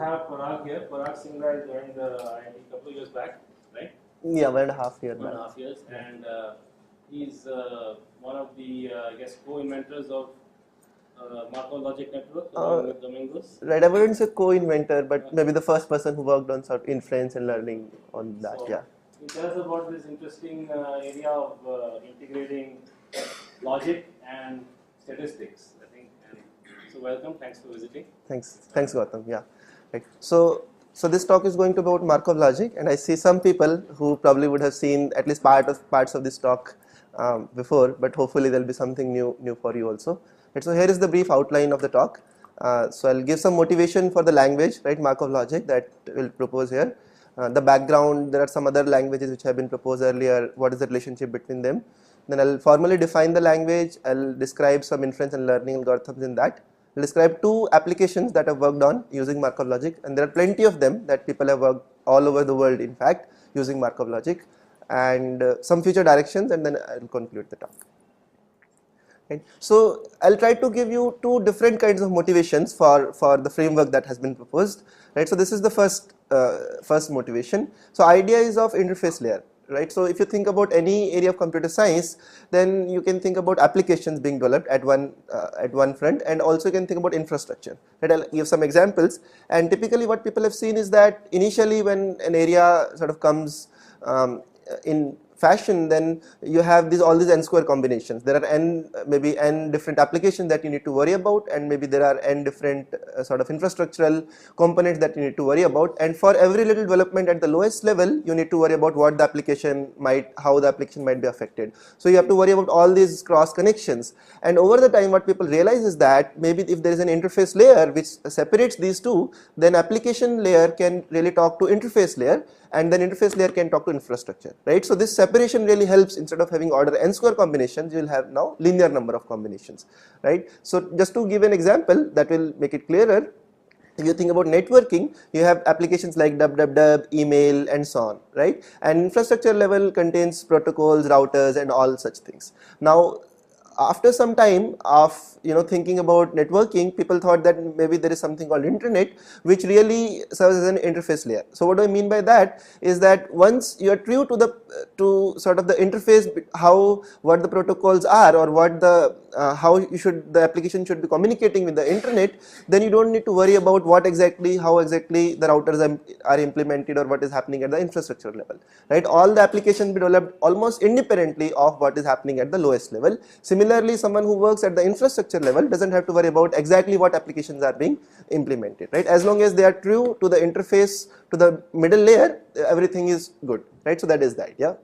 Have Parag here. Parag Singh joined the IIT a couple of years back, right? Yeah, 1.5 years One back. and a half years, and he's one of the I guess co-inventors of Markov Logic Network along with Domingos. Right, I wouldn't say co-inventor, but maybe the first person who worked on sort of inference and learning on that. So, Yeah. can you tell us about this interesting area of integrating logic and statistics? I think. And so, welcome. Thanks for visiting. Thanks, Gautam. Yeah. Right. So this talk is going to be about Markov logic, and I see some people who probably would have seen at least parts of this talk before, but hopefully there'll be something new for you also. Right, so here is the brief outline of the talk. So I'll give some motivation for the language, right, Markov logic that we'll propose here. The background, there are some other languages which have been proposed earlier. What is the relationship between them? Then I'll formally define the language. I'll describe some inference and learning algorithms in that. I'll describe two applications that I've worked on using Markov logic, and there are plenty of them that people have worked all over the world, in fact, using Markov logic, and some future directions, and then I'll conclude the talk. Right. So I'll try to give you two different kinds of motivations for the framework that has been proposed. Right. So this is the first motivation. So idea is of interface layer. Right. So if you think about any area of computer science, then you can think about applications being developed at one front, and also you can think about infrastructure. Right. I'll give some examples. And typically, what people have seen is that initially, when an area sort of comes in fashion, then you have all these n square combinations. There are maybe n different applications that you need to worry about, and maybe there are n different sort of infrastructural components that you need to worry about. And for every little development at the lowest level, you need to worry about what the application how the application might be affected. So you have to worry about all these cross connections. And over the time, what people realize is that maybe if there is an interface layer which separates these two, then application layer can really talk to interface layer, and then interface layer can talk to infrastructure, right? So this separation really helps. Instead of having order n square combinations, you will have now linear number of combinations, right? So just to give an example that will make it clearer, if you think about networking, you have applications like www, email, and so on, right? And infrastructure level contains protocols, routers, and all such things. Now, after some time of thinking about networking, people thought that maybe there is something called internet which really serves as an interface layer. So what do I mean by that is that once you are true to sort of the interface, what the protocols are, or what the the application should be communicating with the internet, then you don't need to worry about how exactly the routers are implemented or what is happening at the infrastructure level, right? All the applications be developed almost independently of what is happening at the lowest level. Similarly, someone who works at the infrastructure level doesn't have to worry about exactly what applications are being implemented, right? As long as they are true to the interface, to the middle layer, everything is good, right? So that is that, yeah.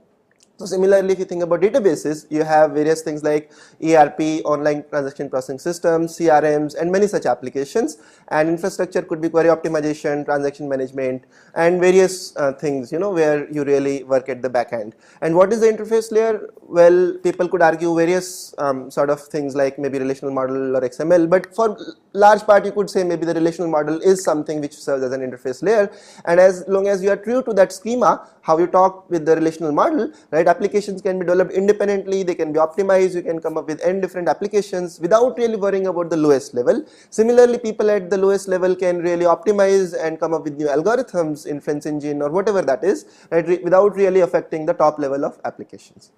So similarly, if you think about databases, you have various things like ERP, online transaction processing systems, CRMs, and many such applications. And infrastructure could be query optimization, transaction management, and various things, where you really work at the back end. And what is the interface layer? Well, people could argue various sort of things like maybe relational model or XML, but for large part, you could say maybe the relational model is something which serves as an interface layer. And as long as you are true to that schema, how you talk with the relational model, right? Applications can be developed independently, they can be optimized, you can come up with n different applications without really worrying about the lowest level. Similarly, people at the lowest level can really optimize and come up with new algorithms, inference engine or whatever that is, right, without really affecting the top level of applications.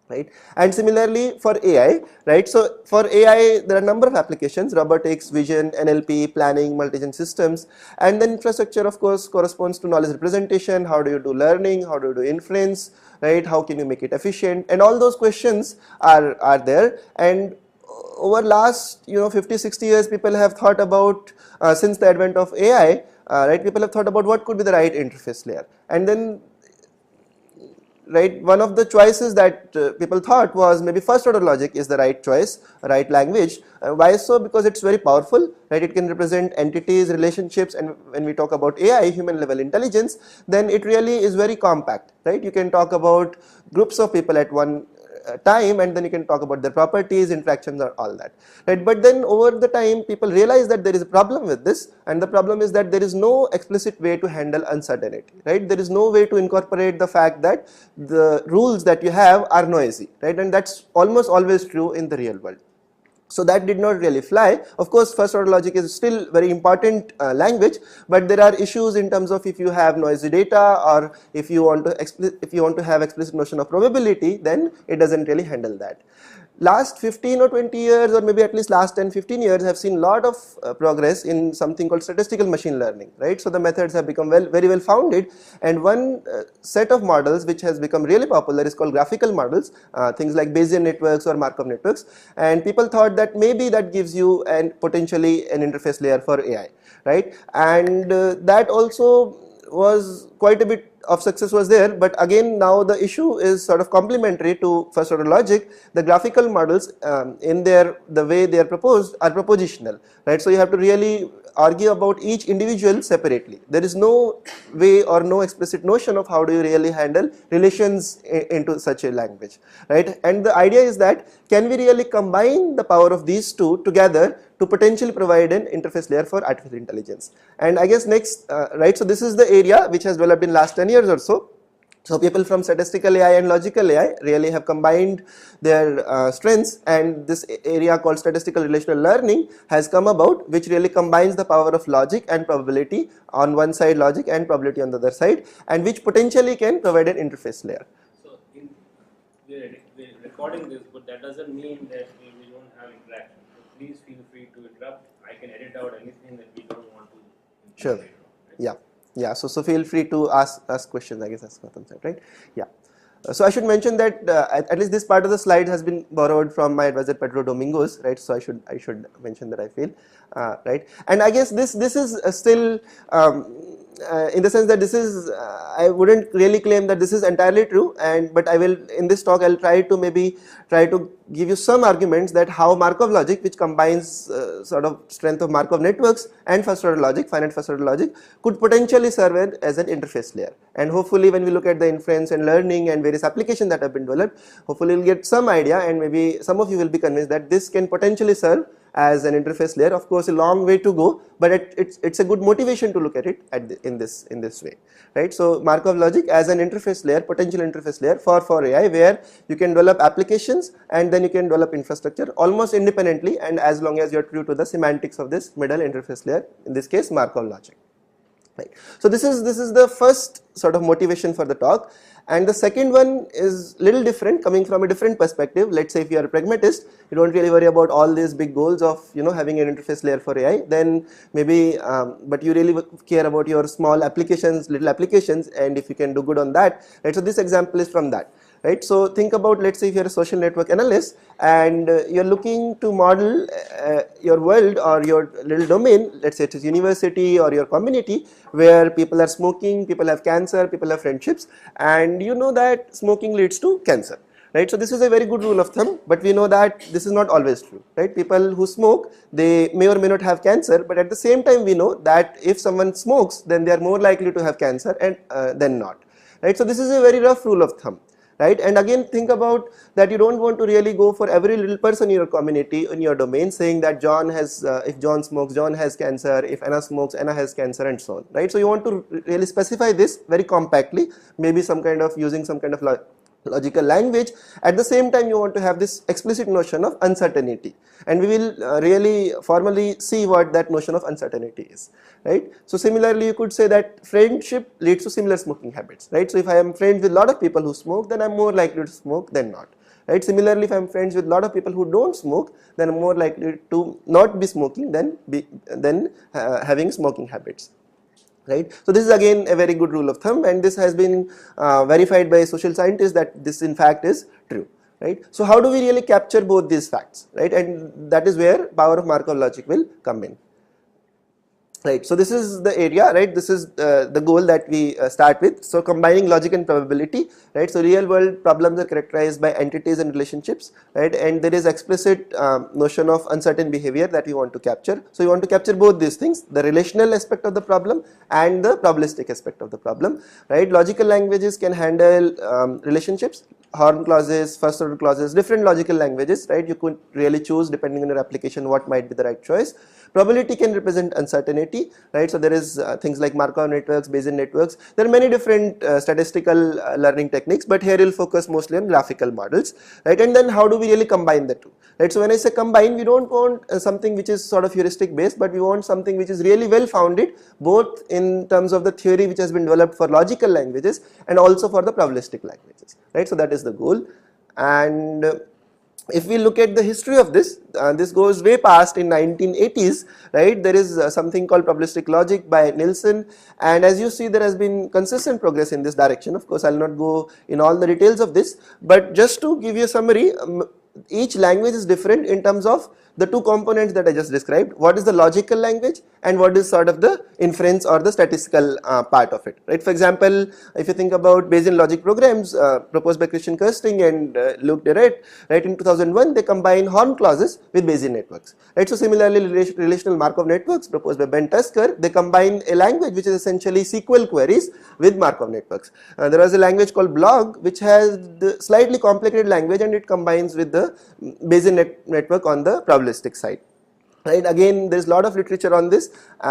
Right. And similarly for AI, right? So for AI, there are a number of applications: robotics, vision, NLP, planning, multi-agent systems, and then infrastructure, of course, corresponds to knowledge representation. How do you do learning? How do you do inference? Right? How can you make it efficient? And all those questions are there. And over last 50-60 years, people have thought about since the advent of AI, right? People have thought about what could be the right interface layer, and then, right, one of the choices that people thought was maybe first order logic is the right choice, right language. Why so? Because it's very powerful, right? It can represent entities, relationships, and when we talk about AI, human level intelligence, then it really is very compact, right? You can talk about groups of people at one time, and then you can talk about their properties, interactions, or all that, right? But then over the time, people realize that there is a problem with this, and the problem is that there is no explicit way to handle uncertainty, right? There is no way to incorporate the fact that the rules that you have are noisy, right? And that's almost always true in the real world. So that did not really fly. Of course, first order logic is still very important language, but there are issues in terms of if you have noisy data, or if you want to have explicit notion of probability, then it doesn't really handle that. Last 15 or 20 years, or maybe at least last 10-15 years, have seen a lot of progress in something called statistical machine learning, right? So the methods have become very well founded, and one set of models which has become really popular is called graphical models, things like Bayesian networks or Markov networks, and people thought that maybe that gives you potentially an interface layer for AI, right? And that also was quite a bit of success was there, but again now the issue is sort of complementary to first order logic. The graphical models in the way they are proposed are propositional, right? So you have to really argue about each individual separately. There is no way or no explicit notion of how do you really handle relations into such a language, right? And the idea is that can we really combine the power of these two together to potentially provide an interface layer for artificial intelligence. And I guess next, right, so this is the area which has developed in last 10 years or so. So people from statistical AI and logical AI really have combined their strengths, and this area called statistical relational learning has come about, which really combines the power of logic and probability on one side, logic and probability on the other side, and which potentially can provide an interface layer. So we're recording this, but that doesn't mean that we don't have interaction. So please feel free to interrupt. I can edit out anything that we don't want to. Sure. Right? Yeah. So feel free to ask questions. I guess that's what I'm saying, right? Yeah. So I should mention that at least this part of the slide has been borrowed from my advisor Pedro Domingos, right? So I should mention that, I feel, right? And I guess this is still in the sense that this is I wouldn't really claim that this is entirely true, but I will in this talk I'll try to give you some arguments that how Markov logic, which combines sort of strength of Markov networks and first order logic, finite first order logic, could potentially serve as an interface layer. And hopefully when we look at the inference and learning and various applications that have been developed, hopefully you'll get some idea, and maybe some of you will be convinced that this can potentially serve as an interface layer. Of course, a long way to go, but it's a good motivation to look at it in this way, right? So Markov logic as an interface layer, potential interface layer for AI, where you can develop applications and then you can develop infrastructure almost independently, and as long as you're true to the semantics of this middle interface layer, in this case Markov logic. Right. So this is the first sort of motivation for the talk, and the second one is little different, coming from a different perspective. Let's say if you are a pragmatist, you don't really worry about all these big goals of having an interface layer for AI, then maybe but you really care about your small applications, little applications, and if you can do good on that, right? So this example is from that. Right. So think about, let's say if you're a social network analyst and you're looking to model your world or your little domain, let's say it is university or your community, where people are smoking, people have cancer, people have friendships, and you know that smoking leads to cancer. Right. So this is a very good rule of thumb, but we know that this is not always true, right? People who smoke, they may or may not have cancer, but at the same time we know that if someone smokes, then they are more likely to have cancer and than not. Right. So this is a very rough rule of thumb. Right, and again think about that you don't want to really go for every little person in your community, in your domain, saying that John has, if John smokes, John has cancer, if Anna smokes, Anna has cancer, and so on. Right, so you want to really specify this very compactly, maybe using some kind of logical language. At the same time, you want to have this explicit notion of uncertainty, and we will really formally see what that notion of uncertainty is. Right. So similarly, you could say that friendship leads to similar smoking habits. Right. So if I am friends with a lot of people who smoke, then I'm more likely to smoke than not. Right. Similarly, if I'm friends with a lot of people who don't smoke, then I'm more likely to not be smoking than having smoking habits. Right. So this is again a very good rule of thumb, and this has been verified by social scientists that this in fact is true. Right. So how do we really capture both these facts? Right, and that is where power of Markov logic will come in. Right, so this is the area, right? This is the goal that we start with. So combining logic and probability, right? So real world problems are characterized by entities and relationships, right? And there is explicit notion of uncertain behavior that we want to capture. So you want to capture both these things, the relational aspect of the problem and the probabilistic aspect of the problem, right? Logical languages can handle relationships, Horn clauses, first order clauses, different logical languages, right? You could really choose depending on your application what might be the right choice. Probability can represent uncertainty, complexity, right? So there is things like Markov networks, Bayesian networks. There are many different statistical learning techniques, but here we'll focus mostly on graphical models, right? And then how do we really combine the two, right? So when I say combine, we don't want something which is sort of heuristic based, but we want something which is really well founded, both in terms of the theory which has been developed for logical languages and also for the probabilistic languages, right? So that is the goal. And if we look at the history of this, this goes way past in 1980s, right? There is something called probabilistic logic by Nielsen, and as you see, there has been consistent progress in this direction. Of course, I'll not go in all the details of this, but just to give you a summary, each language is different in terms of the two components that I just described. What is the logical language and what is sort of the inference or the statistical part of it, right? For example, if you think about Bayesian logic programs proposed by Christian Kirsting and Luc Deraet, right, in 2001, they combine Horn clauses with Bayesian networks, right? So similarly, relational Markov networks proposed by Ben Tusker, they combine a language which is essentially SQL queries with Markov networks. There was a language called Blog which has the slightly complicated language, and it combines with the Bayesian network on the probabilistic side. Right, again, there is a lot of literature on this,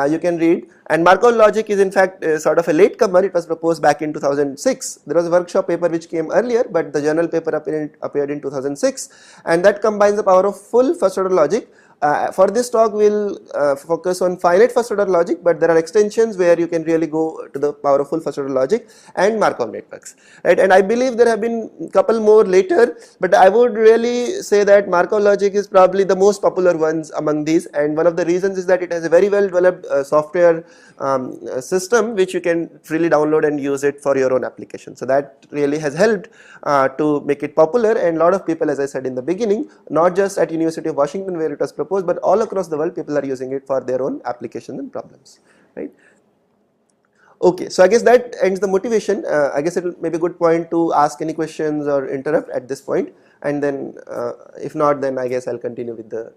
you can read, and Markov logic is in fact sort of a latecomer. It was proposed back in 2006. There was a workshop paper which came earlier, but the journal paper appeared in 2006, and that combines the power of full first order logic. For this talk, we'll focus on finite first order logic, but there are extensions where you can really go to the power of full first order logic and Markov networks, right? And I believe there have been a couple more later, but I would really say that Markov logic is probably the most popular ones among these, and one of the reasons is that it has a very well developed software system which you can freely download and use it for your own application. So that really has helped to make it popular, and a lot of people, as I said in the beginning, not just at University of Washington where it was proposed, but all across the world, people are using it for their own applications and problems, right? Okay, so I guess that ends the motivation. I guess it may be a good point to ask any questions or interrupt at this point, and then if not, then I guess I'll continue with the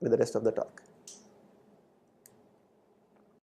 rest of the talk.